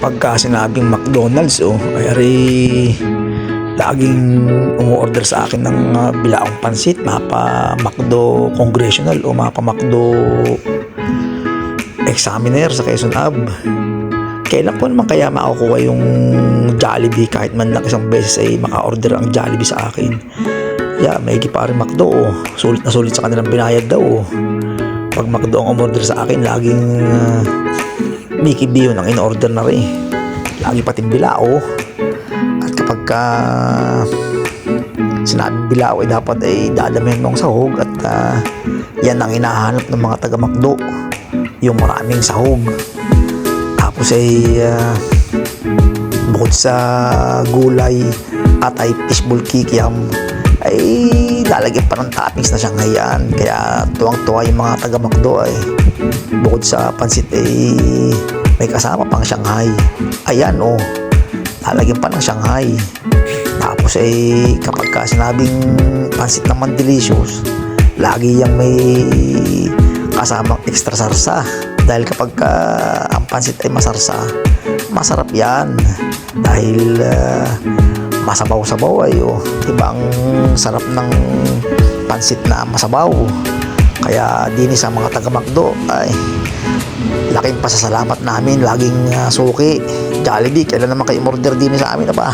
kapag sinabing McDonald's ay laging umu-order sa akin ng bilaong pansit, mapa McDo Congressional o mapa McDo Examiner sa Quezon Ab. Kailan ko naman kaya makukuha yung Jollibee, kahit man lang isang beses ay maka-order ang Jollibee sa akin. Maigi pa rin McDo, sulit na sulit sa kanilang binayad daw. Pag McDo ang umorder sa akin, laging Mickey B yun ang in-order na rin. Lagi pating bilao. At kapag sinabing bilao ay dapat ay dadamihan mong sahog. At yan ang hinahanap ng mga taga McDo, yung maraming sahog. Tapos ay bukod sa gulay at ay fishball kikiam, ay lalagyan pa ng toppings na Shanghaian. Kaya tuwang-tuwa yung mga taga McDo ay bukod sa pansit ay may kasama pang Shanghai. Ayan lalagyan pa ng Shanghai. Tapos ay kapag sinabing pansit naman delicious, lagi yung may kasamang extra sarsa. Dahil kapag ang pansit ay masarsa, masarap yan. Dahil masabaw-sabaw ay diba ang sarap ng pansit na masabaw. Kaya din sa mga taga McDo ay laking pasasalamat namin. Laging suki Jollibee, kailan naman kayo order din sa amin na ba?